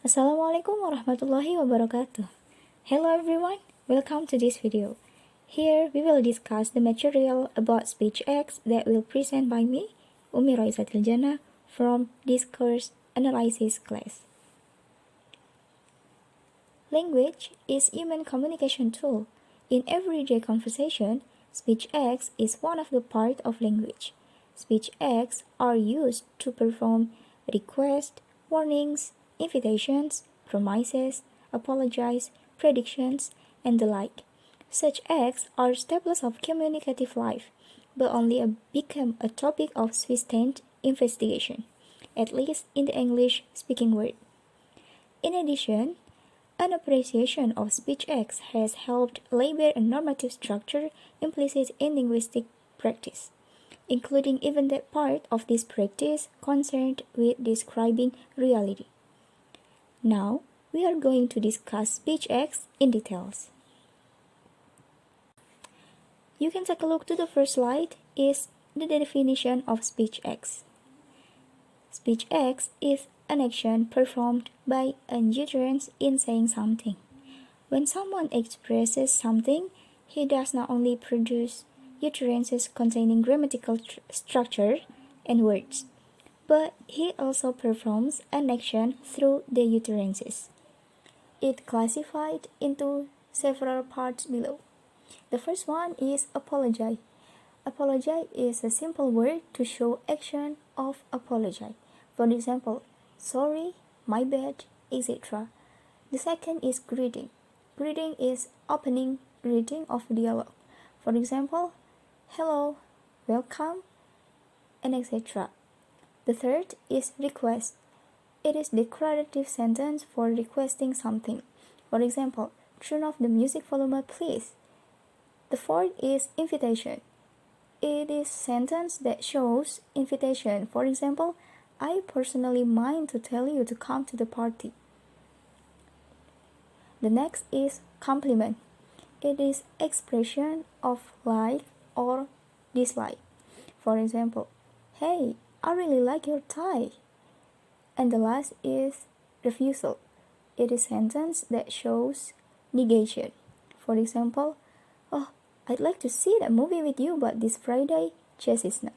Assalamualaikum warahmatullahi wabarakatuh. Hello everyone, welcome to this video. Here we will discuss the material about speech acts that will present by me, Umi Roisatil Jannah, from discourse analysis class. Language is human communication tool. In everyday conversation, speech acts is one of the part of language. Speech acts are used to perform requests, warnings, invitations, promises, apologies, predictions, and the like. Such acts are staples of communicative life, but only become a topic of sustained investigation, at least in the English-speaking world. In addition, an appreciation of speech acts has helped label a normative structure implicit in linguistic practice, including even that part of this practice concerned with describing reality. Now, we are going to discuss speech acts in details. You can take a look to the first slide is the definition of speech acts. Speech acts is an action performed by an utterance in saying something. When someone expresses something, he does not only produce utterances containing grammatical structure and words, but he also performs an action through the utterances. It classified into several parts below. The first one is apologize. Apologize is a simple word to show action of apologize. For example, sorry, my bad, etc. The second is greeting. Greeting is opening greeting of dialogue. For example, hello, welcome, and etc. The third is request. It is declarative sentence for requesting something. For example, turn off the music volume please. The fourth is invitation. It is sentence that shows invitation. For example, I personally mind to tell you to come to the party. The next is compliment. It is expression of like or dislike. For example, hey, I really like your tie. And the last is refusal. It is sentence that shows negation. For example, oh, I'd like to see that movie with you, but this Friday, just is not.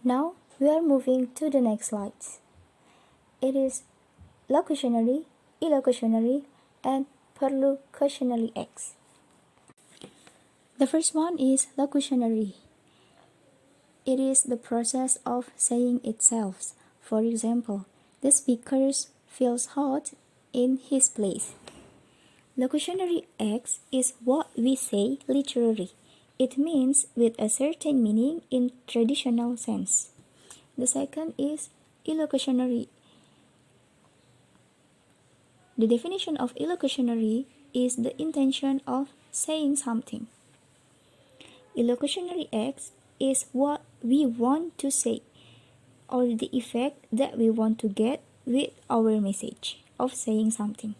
Now, we are moving to the next slides. It is locutionary, illocutionary, and perlocutionary acts. The first one is locutionary. It is the process of saying itself. For example, the speaker feels hot in his place. Locutionary acts is what we say literally. It means with a certain meaning in traditional sense. The second is illocutionary. The definition of illocutionary is the intention of saying something. Illocutionary acts is what we want to say or the effect that we want to get with our message of saying something.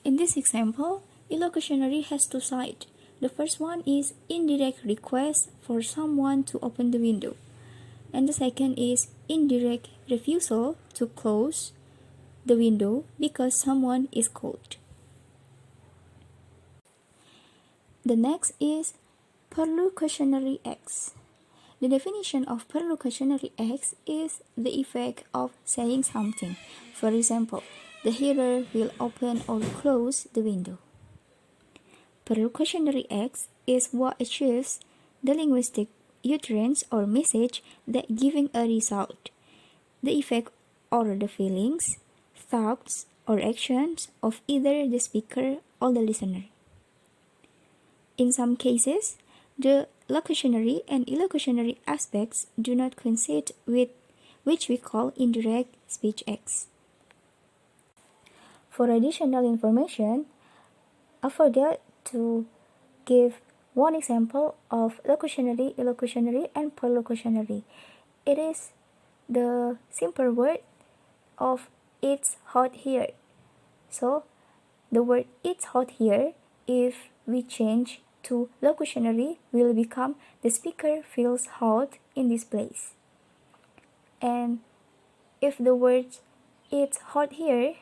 In this example, illocutionary has two sides. The first one is indirect request for someone to open the window, and the second is indirect refusal to close the window because someone is cold. The next is perlocutionary acts. The definition of perlocutionary acts is the effect of saying something. For example, the hearer will open or close the window. Perlocutionary acts is what achieves the linguistic utterance or message that giving a result, the effect or the feelings, thoughts, or actions of either the speaker or the listener. In some cases, the locutionary and illocutionary aspects do not coincide with which we call indirect speech acts. For additional information, I forgot to give one example of locutionary, illocutionary, and perlocutionary. It is the simple word of it's hot here. So, the word it's hot here, if we change to locutionary, will become the speaker feels hot in this place. And If the word "it's hot here"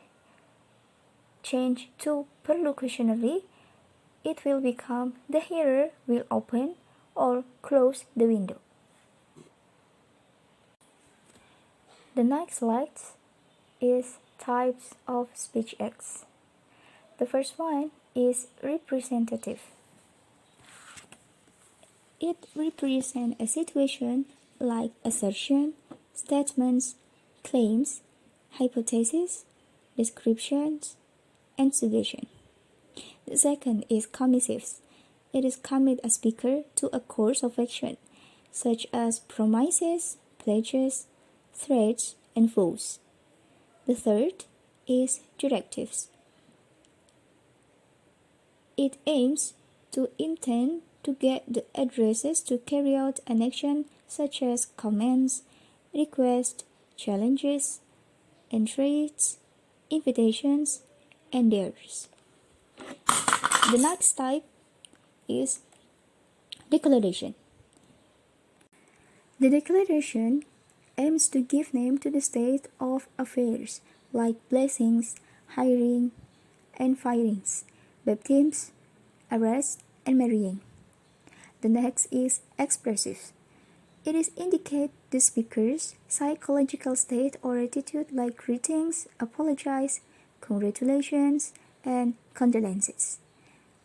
change to perlocutionally, it will become "the hearer will open or close the window." The next slide is types of speech acts. The first one is representative. It represents a situation like assertion, statements, claims, hypotheses, descriptions, and suggestion. The second is commissive. It is commit a speaker to a course of action, such as promises, pledges, threats, and vows. The third is directives. It aims to intend to get the addresses to carry out an action such as commands, requests, challenges, entreaties, invitations, and dares. The next type is declaration. The declaration aims to give name to the state of affairs like blessings, hiring, and firings, baptisms, arrest, and marrying. The next is expressive. It is indicate the speaker's psychological state or attitude like greetings, apologize, congratulations, and condolences.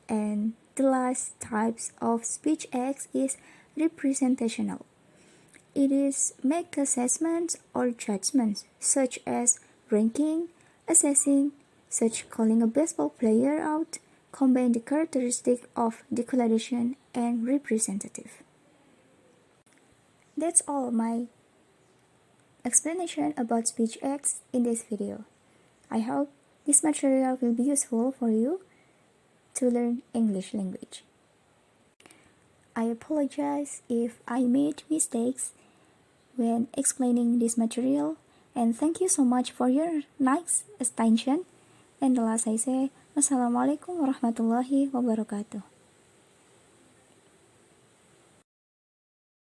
And the last types of speech acts is representational. It is make assessments or judgments such as ranking, assessing, such calling a baseball player out, combine the characteristic of declaration and representative. That's all my explanation about speech acts in this video. I hope this material will be useful for you to learn English language. I apologize if I made mistakes when explaining this material, and thank you so much for your nice attention. And the last I say, Wassalamualaikum warahmatullahi wabarakatuh.